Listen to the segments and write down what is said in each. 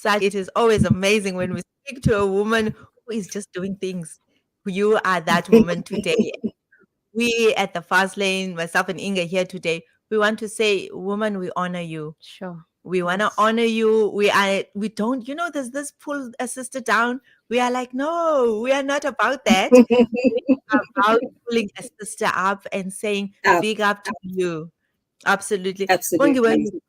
It is always amazing when we speak to a woman who is just doing things. You are that woman today. We at the FastLane, myself and Inga here today, we want to say, woman, we honor you. Sure. We want to honor you. We don't, there's this pull a sister down. We are like, no, we are not about that. We are about pulling a sister up and saying, big up to you. Absolutely. Bongiwe, Absolutely.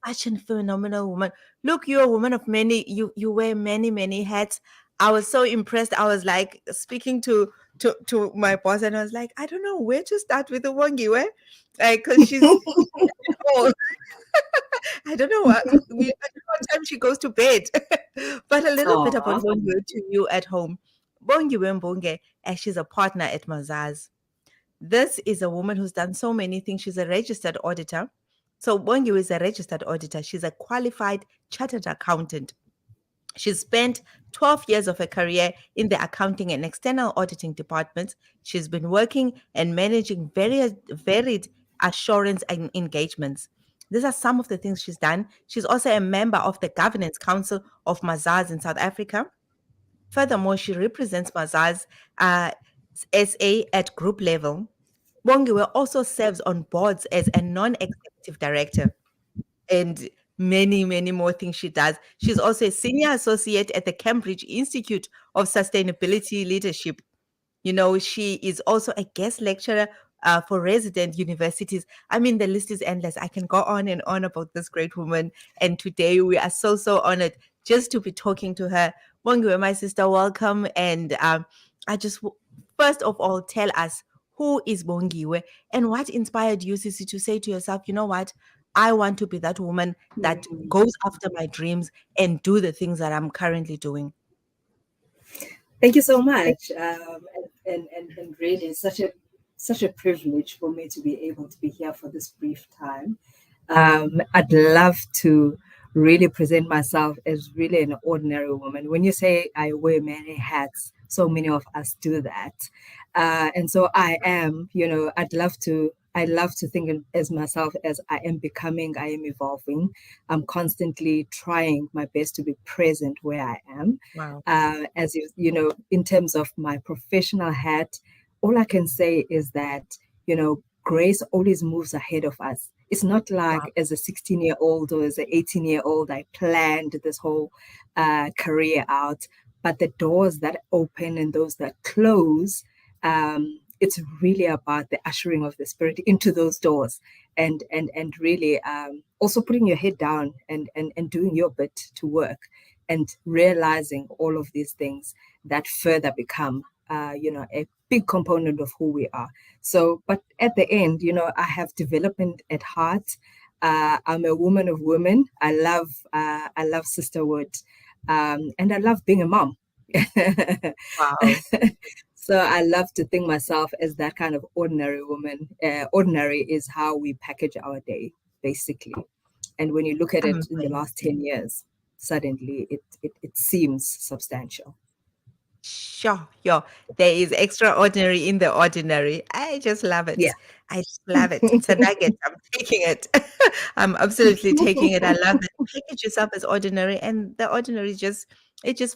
such a phenomenal woman. Look, you're a woman of many, you wear many, many hats. I was so impressed. I was like speaking to my boss, and I was like, I don't know where to start with the Bongiwe. Because she's old. I don't know I don't know what time she goes to bed. But a little bit about Aw. Bongiwe to you at home. Bongiwe Mbunge, she's a partner at Mazars. This is a woman who's done so many things. She's a registered auditor. So Bongiwe is a registered auditor. She's a qualified chartered accountant. She spent 12 years of her career in the accounting and external auditing departments. She's been working and managing varied assurance and engagements. These are some of the things she's done. She's also a member of the Governance Council of Mazars in South Africa. Furthermore, she represents Mazars SA at group level. Bongiwe also serves on boards as a non-executive director and many, many more things she does. She's also a senior associate at the Cambridge Institute of Sustainability Leadership. She is also a guest lecturer for resident universities. I mean, the list is endless. I can go on and on about this great woman. And today we are so, so honored just to be talking to her. Bongiwe, my sister, welcome. And I just, first of all, tell us, who is Bongiwe and what inspired you, Sisi, to say to yourself, you know what? I want to be that woman that goes after my dreams and do the things that I'm currently doing. Thank you so much. And really, such a privilege for me to be able to be here for this brief time. I'd love to really present myself as really an ordinary woman. When you say I wear many hats, so many of us do that. And so I am, I love to think as myself as I am becoming, I am evolving. I'm constantly trying my best to be present where I am. Wow. In terms of my professional hat, all I can say is that, grace always moves ahead of us. It's not like as a 16-year-old or as an 18-year-old, I planned this whole career out, but the doors that open and those that close, it's really about the ushering of the Spirit into those doors and really also putting your head down and doing your bit to work and realizing all of these things that further become, a big component of who we are. So, but at the end, I have development at heart. I'm a woman of women. I love sisterhood, and I love being a mom. Wow. So I love to think myself as that kind of ordinary woman. Ordinary is how we package our day, basically. And when you look at it in the last 10 years, suddenly it seems substantial. Sure. There is extraordinary in the ordinary. I just love it. Yeah. I just love it. It's a nugget. I'm taking it. I'm absolutely taking it. I love it. Package yourself as ordinary, and the ordinary just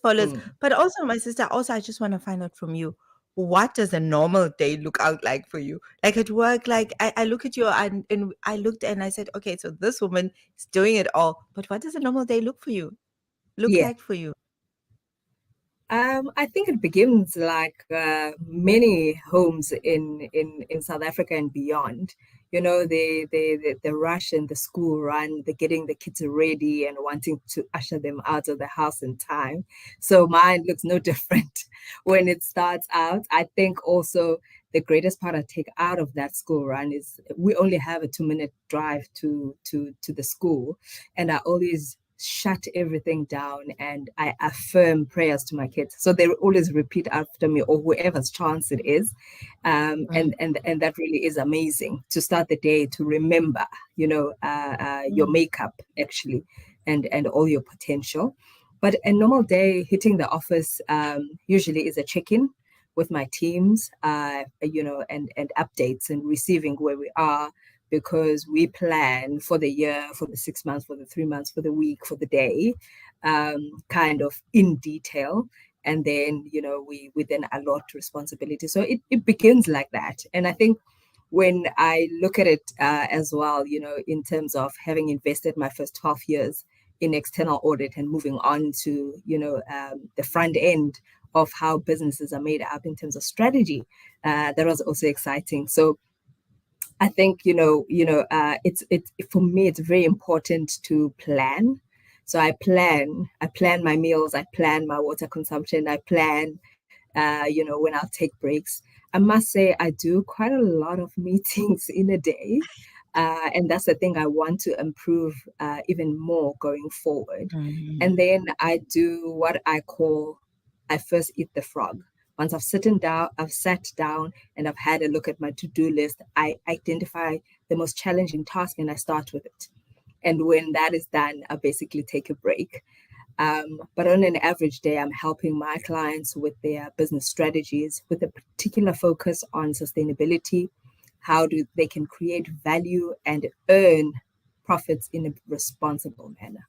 follows. But also, my sister, I just want to find out from you, what does a normal day look out like for you? Like at work, like I look at you and I looked and I said, okay, so this woman is doing it all. But what does a normal day look like for you? I think it begins like many homes in South Africa and beyond. The rush and the school run, the getting the kids ready and wanting to usher them out of the house in time. So mine looks no different when it starts out. I think also the greatest part I take out of that school run is we only have a 2-minute drive to the school, and I always shut everything down and I affirm prayers to my kids. So they always repeat after me, or whoever's chance it is. And that really is amazing to start the day, to remember, your makeup actually, and all your potential. But a normal day hitting the office usually is a check-in with my teams, and updates and receiving where we are, because we plan for the year, for the 6 months, for the 3 months, for the week, for the day, kind of in detail. And then, we then allot responsibility. So it begins like that. And I think when I look at it as well, in terms of having invested my first 12 years in external audit and moving on to, the front end of how businesses are made up in terms of strategy, that was also exciting. So I think, it's for me, it's very important to plan. So I plan my meals, I plan my water consumption, I plan, when I'll take breaks. I must say I do quite a lot of meetings in a day. And that's the thing I want to improve even more going forward. And then I do what I call, I first eat the frog. Once I've sat down and I've had a look at my to-do list, I identify the most challenging task and I start with it. And when that is done, I basically take a break. But on an average day, I'm helping my clients with their business strategies with a particular focus on sustainability, how they can create value and earn profits in a responsible manner.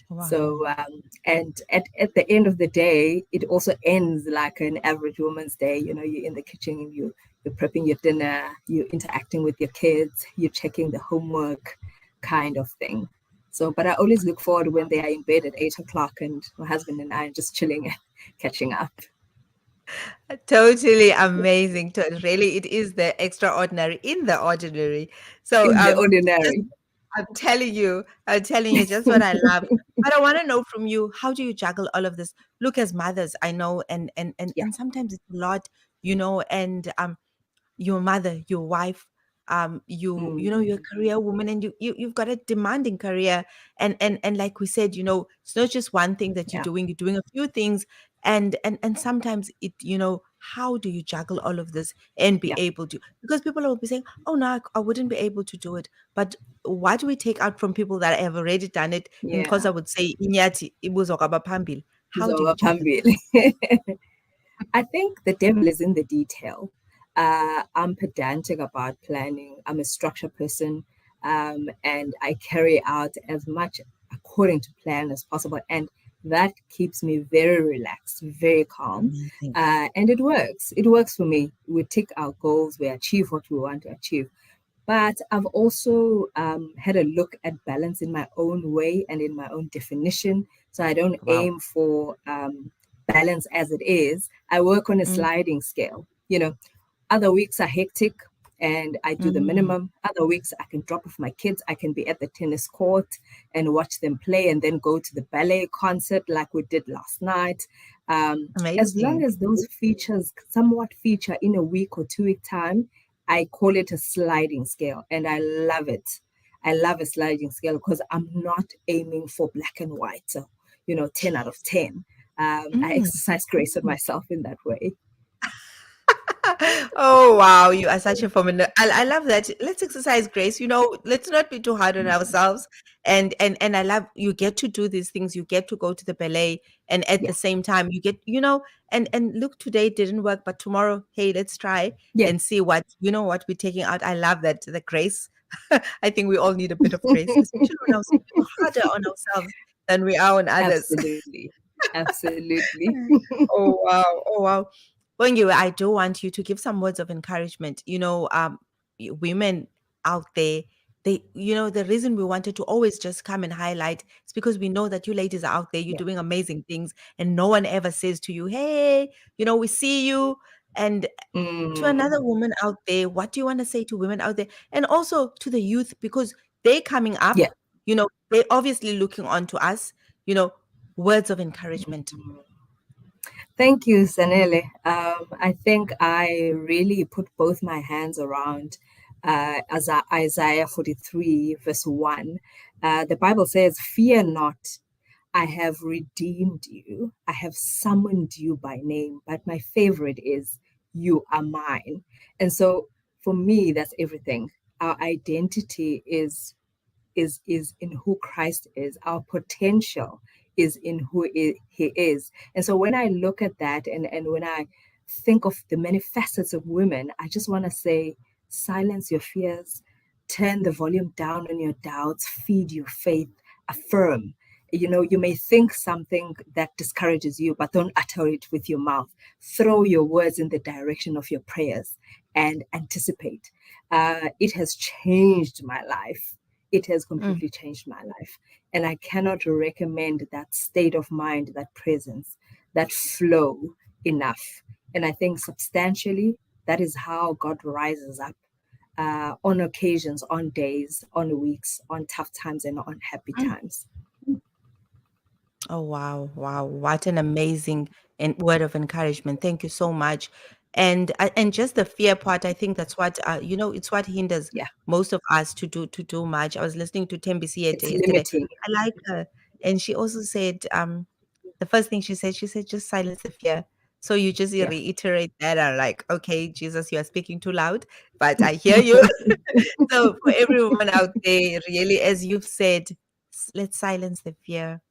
Wow. So, and at the end of the day, it also ends like an average woman's day. You're in the kitchen, you're prepping your dinner, you're interacting with your kids, you're checking the homework kind of thing. So, but I always look forward when they are in bed at 8:00 and my husband and I are just chilling and catching up. Totally amazing. Really, it is the extraordinary in the ordinary. So, in the ordinary. I'm telling you just what I love. But I want to know from you, how do you juggle all of this? Look, as mothers, I know, and sometimes it's a lot, and your mother, your wife, you're a career woman, and you've got a demanding career, and like we said, it's not just one thing that you're doing a few things, and sometimes it, how do you juggle all of this and be able to, because people will be saying, oh no, I wouldn't be able to do it, but what do we take out from people that have already done it? In Xhosa, I would say, inyathi ibuzwa phambili. How do you juggle? I think the devil is in the detail. I'm pedantic about planning. I'm a structure person, and I carry out as much according to plan as possible. And that keeps me very relaxed, very calm. And it works. It works for me. We tick our goals, we achieve what we want to achieve. But I've also had a look at balance in my own way and in my own definition. So I don't aim for balance as it is. I work on a sliding scale. Other weeks are hectic and I do the minimum. Other weeks I can drop off my kids. I can be at the tennis court and watch them play and then go to the ballet concert like we did last night. As long as those features somewhat feature in a week or 2 week time, I call it a sliding scale, and I love it. I love a sliding scale because I'm not aiming for black and white. So, 10 out of 10. I exercise grace on myself in that way. Oh wow, you are such a formidable. I love that. Let's exercise grace. Let's not be too hard on ourselves. And I love, you get to do these things. You get to go to the ballet, and at the same time you get, and look, today didn't work, but tomorrow, hey, let's try and see what what we're taking out. I love that, the grace. I think we all need a bit of grace, especially when we're harder on ourselves than we are on others. Absolutely. Oh wow. Bongiwe, I do want you to give some words of encouragement. Women out there, the reason we wanted to always just come and highlight is because we know that you ladies are out there, you're doing amazing things, and no one ever says to you, hey, we see you. And to another woman out there, what do you want to say to women out there? And also to the youth, because they're coming up, they're obviously looking on to us, words of encouragement. Thank you, Sanele. I think I really put both my hands around Isaiah 43, verse 1. The Bible says, fear not, I have redeemed you. I have summoned you by name. But my favorite is, you are mine. And so for me, that's everything. Our identity is in who Christ is. Our potential is in who he is. And so when I look at that, and when I think of the many facets of women, I just want to say, silence your fears, turn the volume down on your doubts, feed your faith, affirm. You may think something that discourages you, but don't utter it with your mouth. Throw your words in the direction of your prayers and anticipate. It has changed my life. It has completely changed my life. And I cannot recommend that state of mind, that presence, that flow enough. And I think substantially, that is how God rises up on occasions, on days, on weeks, on tough times, and on happy times. Oh, wow. Wow. What an amazing word of encouragement. Thank you so much. And just the fear part, I think that's what it's what hinders Yeah, most of us to do much. I was listening to Tembisi it's yesterday. limiting. I like her. And she also said, the first thing she said, just silence the fear. So you just Yeah. reiterate that. I'm like, okay, Jesus, you are speaking too loud, but I hear you. So for everyone out there, really, as you've said, let's silence the fear.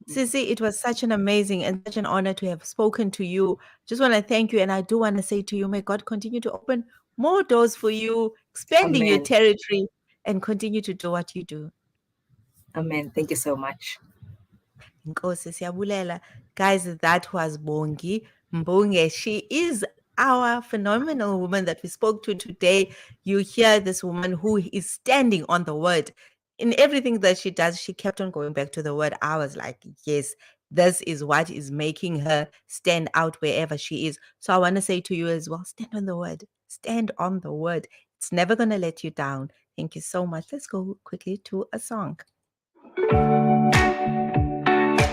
Sissy, it was such an amazing and such an honor to have spoken to you. Just want to thank you. And I do want to say to you, may God continue to open more doors for you, expanding your Amen. territory, and continue to do what you do. Amen. Thank you so much. Nkosi, siyabulela. Guys, that was Mbunge. She is our phenomenal woman that we spoke to today. You hear this woman who is standing on the word. In everything that she does, she kept on going back to the word. I was like, yes, this is what is making her stand out wherever she is. So I want to say to you as well, stand on the word. Stand on the word. It's never going to let you down. Thank you so much. Let's go quickly to a song.